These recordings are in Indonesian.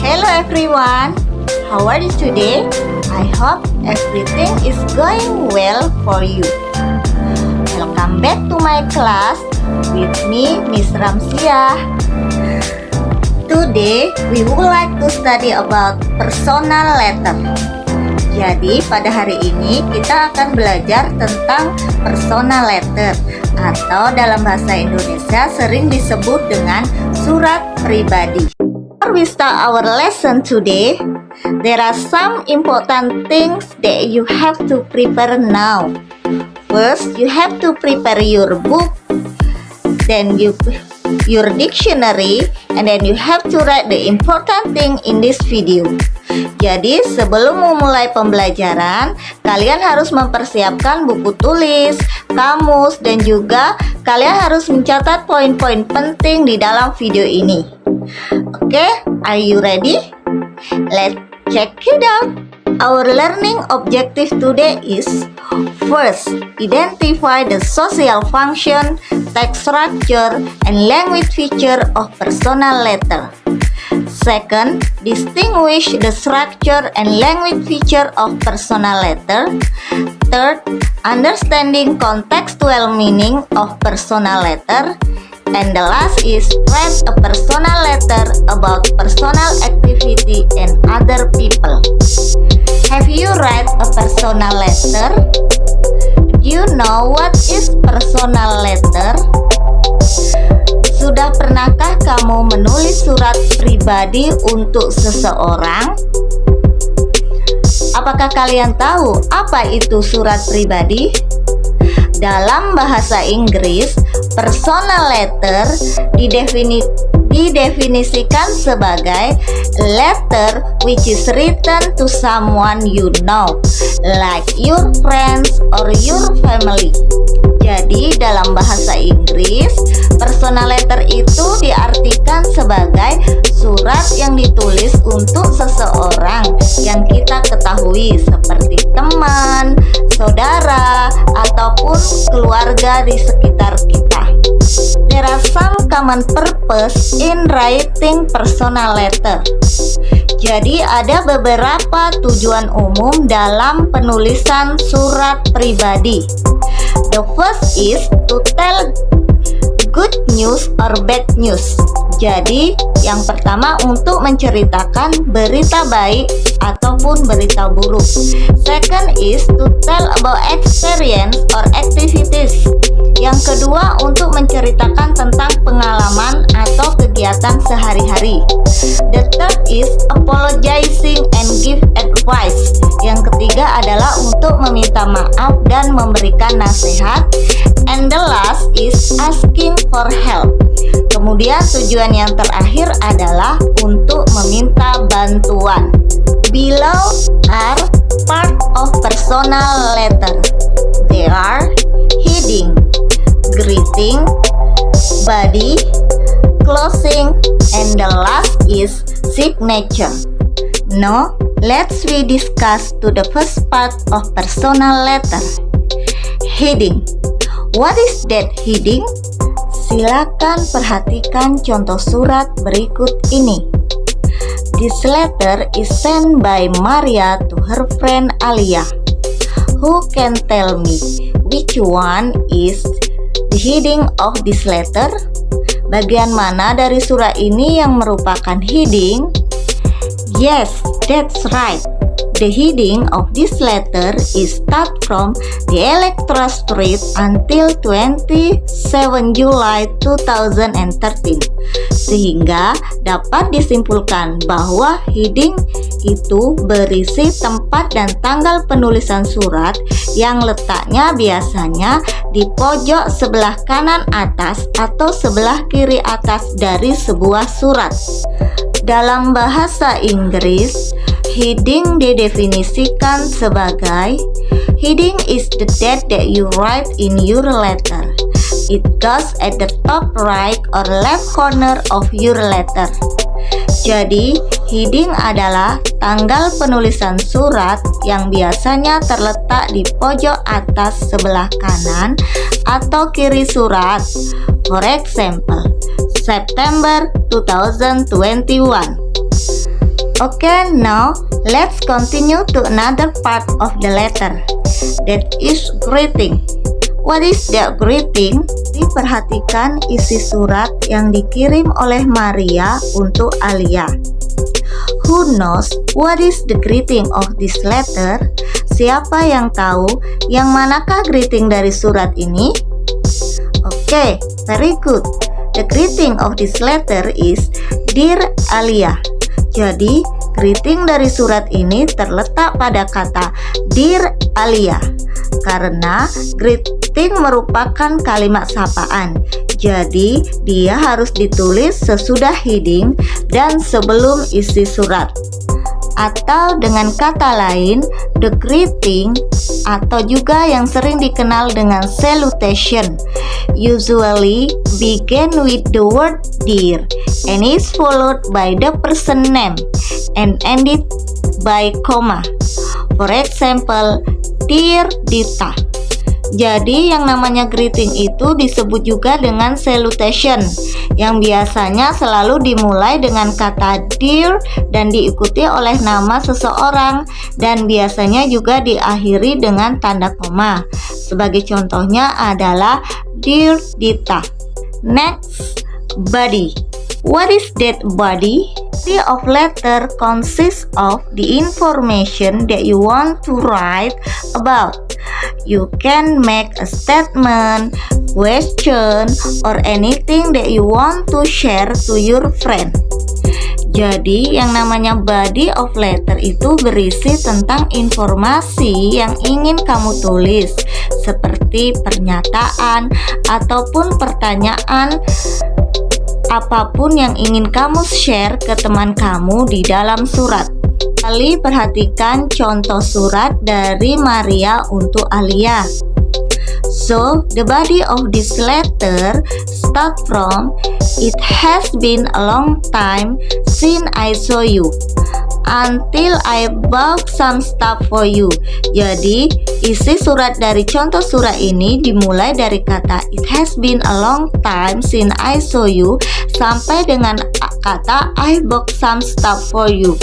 Hello everyone, how are you today? I hope everything is going well for you. Welcome back to my class with me, Miss Ramsia. Today, we would like to study about personal letter. Jadi, pada hari ini kita akan belajar tentang personal letter atau dalam bahasa Indonesia sering disebut dengan surat pribadi. Before we start our lesson today, there are some important things that you have to prepare now. First, you have to prepare your book, then your dictionary, and then you have to write the important thing in this video. Jadi sebelum memulai pembelajaran, kalian harus mempersiapkan buku tulis, kamus, dan juga kalian harus mencatat poin-poin penting di dalam video ini. Oke, are you ready? Let's check it out. Our learning objective today is: first, identify the social function, text structure, and language feature of personal letter. Second, distinguish the structure and language feature of personal letter. Third, understanding contextual meaning of personal letter. And the last is write a personal letter about personal activity and other people. Have you read a personal letter? Do you know what is personal letter? Sudah pernahkah kamu menulis surat pribadi untuk seseorang? Apakah kalian tahu apa itu surat pribadi? Dalam bahasa Inggris, personal letter didefinisikan sebagai letter which is written to someone you know, like your friends or your family. Jadi dalam bahasa Inggris, personal letter itu diartikan sebagai surat yang ditulis untuk seseorang yang kita ketahui seperti teman, saudara, ataupun keluarga di sekitar kita. There are some common purpose in writing personal letter. Jadi ada beberapa tujuan umum dalam penulisan surat pribadi. The first is to tell good news or bad news. Jadi yang pertama untuk menceritakan berita baik ataupun berita buruk. Second is to tell about experience or activities. Yang kedua untuk menceritakan tentang pengalaman atau kegiatan sehari-hari. The third is apologizing and give advice. Yang ketiga adalah untuk meminta maaf dan memberikan nasihat. And the last is asking for help. Kemudian tujuan yang terakhir adalah untuk meminta bantuan. Below are part of personal letter. They are heading, greeting, body, closing, and the last is signature. Now, let's we discuss to the first part of personal letter. Heading. What is that heading? Silakan perhatikan contoh surat berikut ini. This letter is sent by Maria to her friend Alia. Who can tell me which one is the heading of this letter? Bagian mana dari surat ini yang merupakan heading? Yes, that's right. The heading of this letter is start from the Electra Street until 27 July 2013. Sehingga dapat disimpulkan bahwa heading itu berisi tempat dan tanggal penulisan surat yang letaknya biasanya di pojok sebelah kanan atas atau sebelah kiri atas dari sebuah surat. Dalam bahasa Inggris, heading didefinisikan sebagai heading is the date that you write in your letter. It goes at the top right or left corner of your letter. Jadi, heading adalah tanggal penulisan surat yang biasanya terletak di pojok atas sebelah kanan atau kiri surat. For example, September 2021. Okay, now let's continue to another part of the letter, that is greeting. What is that greeting? Diperhatikan isi surat yang dikirim oleh Maria untuk Alia. Who knows what is the greeting of this letter? Siapa yang tahu yang manakah greeting dari surat ini? Okay, very good. The greeting of this letter is Dear Alia. Jadi, greeting dari surat ini terletak pada kata Dear Alia karena greeting merupakan kalimat sapaan. Jadi, dia harus ditulis sesudah heading dan sebelum isi surat. Atau dengan kata lain, the greeting atau juga yang sering dikenal dengan salutation usually begin with the word dear and is followed by the person name and ended by comma. For example, Dear Dita. Jadi yang namanya greeting itu disebut juga dengan salutation yang biasanya selalu dimulai dengan kata dear dan diikuti oleh nama seseorang dan biasanya juga diakhiri dengan tanda koma. Sebagai contohnya adalah Dear Dita. Next, body. What is that body? Body of letter consists of the information that you want to write about. You can make a statement, question, or anything that you want to share to your friend. Jadi yang namanya body of letter itu berisi tentang informasi yang ingin kamu tulis, seperti pernyataan ataupun pertanyaan, apapun yang ingin kamu share ke teman kamu di dalam surat. Kali perhatikan contoh surat dari Maria untuk Alia. So, the body of this letter start from, it has been a long time since I saw you, until I bought some stuff for you. Jadi, isi surat dari contoh surat ini dimulai dari kata it has been a long time since I saw you sampai dengan kata I bought some stuff for you.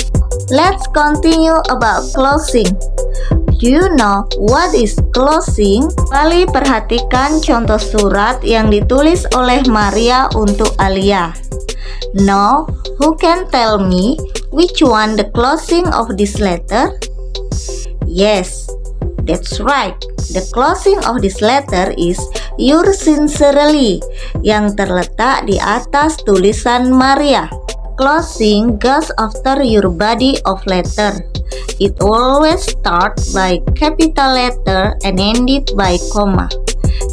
Let's continue about closing. Do you know what is closing? Kali perhatikan contoh surat yang ditulis oleh Maria untuk Alia. Now, who can tell me which one the closing of this letter? Yes, that's right. The closing of this letter is yours sincerely yang terletak di atas tulisan Maria. Closing goes after your body of letter. It always starts by capital letter and ended by comma.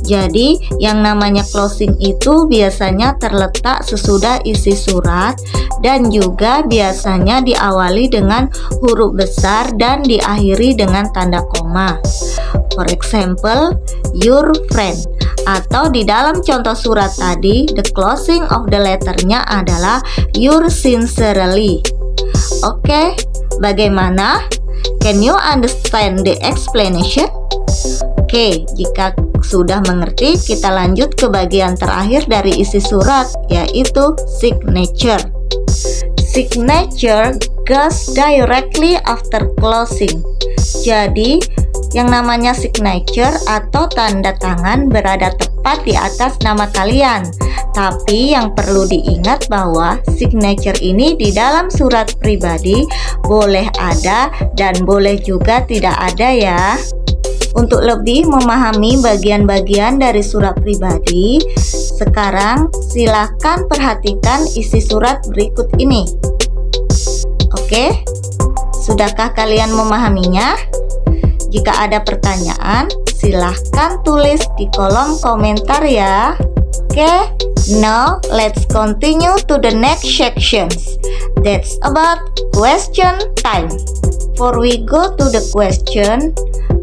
Jadi yang namanya closing itu biasanya terletak sesudah isi surat dan juga biasanya diawali dengan huruf besar dan diakhiri dengan tanda koma. For example, your friend. Atau di dalam contoh surat tadi, the closing of the letternya adalah yours sincerely. Oke, bagaimana? Can you understand the explanation? Oke, jika sudah mengerti, kita lanjut ke bagian terakhir dari isi surat, yaitu signature. Signature goes directly after closing. Jadi, yang namanya signature atau tanda tangan berada tepat di atas nama kalian. Tapi yang perlu diingat bahwa signature ini di dalam surat pribadi boleh ada dan boleh juga tidak ada ya. Untuk lebih memahami bagian-bagian dari surat pribadi, sekarang silakan perhatikan isi surat berikut ini. Oke, sudahkah kalian memahaminya? Jika ada pertanyaan, silahkan tulis di kolom komentar ya. Oke, now let's continue to the next sections. That's about question time. Before we go to the question,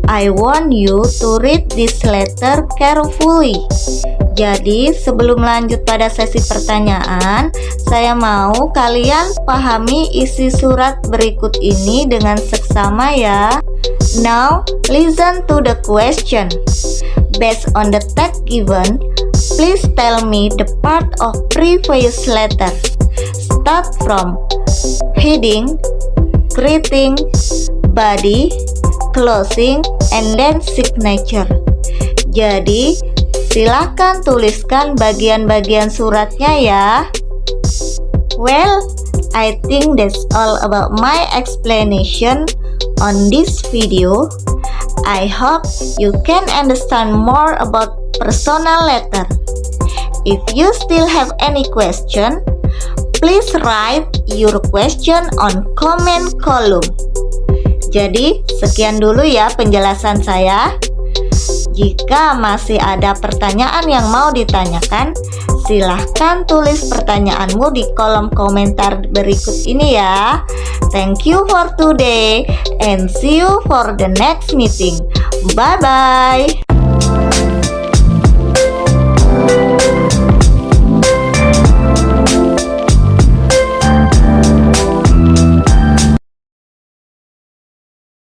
I want you to read this letter carefully. Jadi sebelum lanjut pada sesi pertanyaan, saya mau kalian pahami isi surat berikut ini dengan seksama ya. Now, listen to the question. Based on the text given, please tell me the part of previous letter. Start from heading, greeting, body, closing, and then signature. Jadi, silakan tuliskan bagian-bagian suratnya ya. Well, I think that's all about my explanation on this video. I hope you can understand more about personal letter. If you still have any question, please write your question on comment column. Jadi, sekian dulu ya penjelasan saya. Jika masih ada pertanyaan yang mau ditanyakan, silahkan tulis pertanyaanmu di kolom komentar berikut ini ya. Thank you for today and see you for the next meeting. Bye bye.